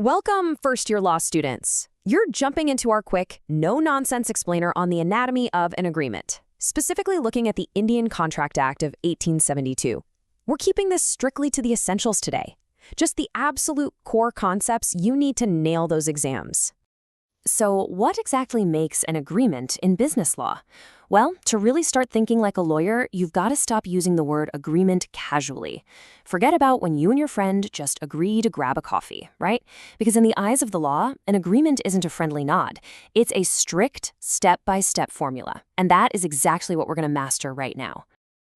Welcome, first-year law students. You're jumping into our quick, no-nonsense explainer on the anatomy of an agreement, specifically looking at the Indian Contract Act of 1872. We're keeping this strictly to the essentials today, just the absolute core concepts you need to nail those exams. So what exactly makes an agreement in business law? Well, to really start thinking like a lawyer, you've got to stop using the word agreement casually. Forget about when you and your friend just agree to grab a coffee, right? Because in the eyes of the law, an agreement isn't a friendly nod. It's a strict, step-by-step formula. And that is exactly what we're going to master right now.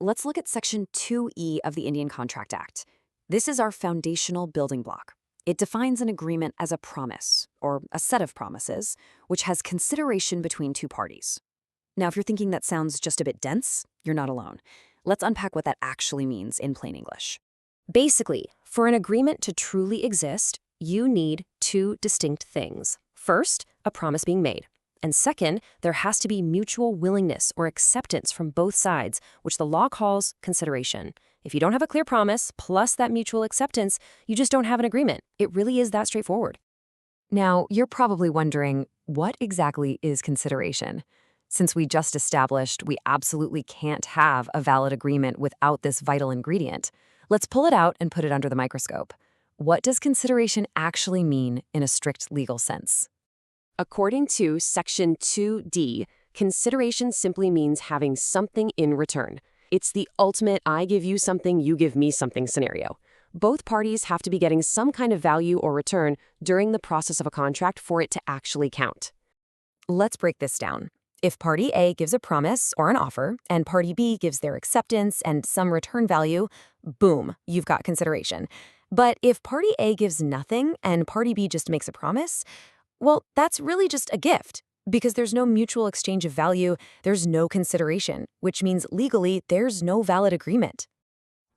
Let's look at Section 2E of the Indian Contract Act. This is our foundational building block. It defines an agreement as a promise, or a set of promises, which has consideration between two parties. Now, if you're thinking that sounds just a bit dense, you're not alone. Let's unpack what that actually means in plain English. Basically, for an agreement to truly exist, you need two distinct things. First, a promise being made. And second, there has to be mutual willingness or acceptance from both sides, which the law calls consideration. If you don't have a clear promise plus that mutual acceptance, you just don't have an agreement. It really is that straightforward. Now, you're probably wondering, what exactly is consideration? Since we just established we absolutely can't have a valid agreement without this vital ingredient, let's pull it out and put it under the microscope. What does consideration actually mean in a strict legal sense? According to Section 2D, consideration simply means having something in return. It's the ultimate I give you something, you give me something scenario. Both parties have to be getting some kind of value or return during the process of a contract for it to actually count. Let's break this down. If Party A gives a promise or an offer, and Party B gives their acceptance and some return value, boom, you've got consideration. But if Party A gives nothing and Party B just makes a promise, well, that's really just a gift. Because there's no mutual exchange of value, there's no consideration, which means legally there's no valid agreement.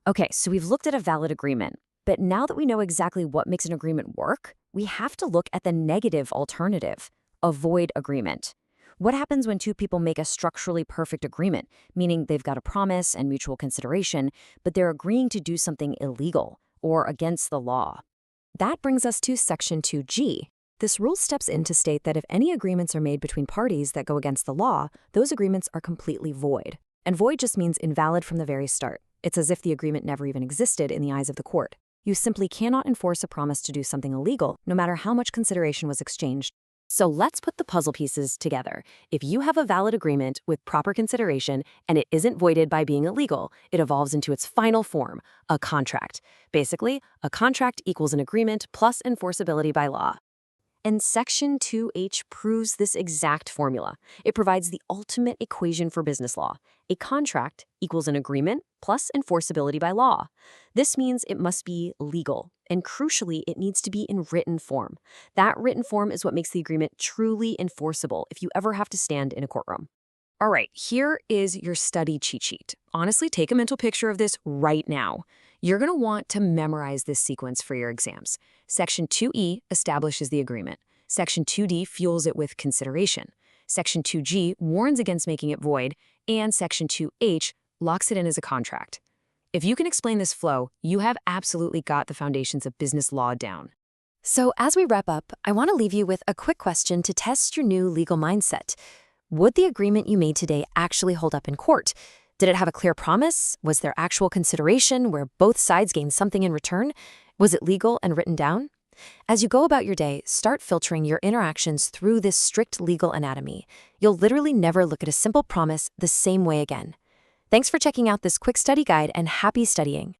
Okay, so we've looked at a valid agreement, but now that we know exactly what makes an agreement work, we have to look at the negative alternative, a void agreement. What happens when two people make a structurally perfect agreement, meaning they've got a promise and mutual consideration, but they're agreeing to do something illegal or against the law? That brings us to Section 2G. This rule steps in to state that if any agreements are made between parties that go against the law, those agreements are completely void. And void just means invalid from the very start. It's as if the agreement never even existed in the eyes of the court. You simply cannot enforce a promise to do something illegal, no matter how much consideration was exchanged. So let's put the puzzle pieces together. If you have a valid agreement with proper consideration and it isn't voided by being illegal, it evolves into its final form, a contract. Basically, a contract equals an agreement plus enforceability by law. And Section 2H proves this exact formula. It provides the ultimate equation for business law. A contract equals an agreement plus enforceability by law. This means it must be legal, and crucially, it needs to be in written form. That written form is what makes the agreement truly enforceable if you ever have to stand in a courtroom. All right, here is your study cheat sheet. Honestly, take a mental picture of this right now. You're going to want to memorize this sequence for your exams. Section 2E establishes the agreement. Section 2D fuels it with consideration. Section 2G warns against making it void, and Section 2H locks it in as a contract. If you can explain this flow, you have absolutely got the foundations of business law down. So as we wrap up, I want to leave you with a quick question to test your new legal mindset. Would the agreement you made today actually hold up in court? Did it have a clear promise? Was there actual consideration where both sides gained something in return? Was it legal and written down? As you go about your day, start filtering your interactions through this strict legal anatomy. You'll literally never look at a simple promise the same way again. Thanks for checking out this quick study guide, and happy studying.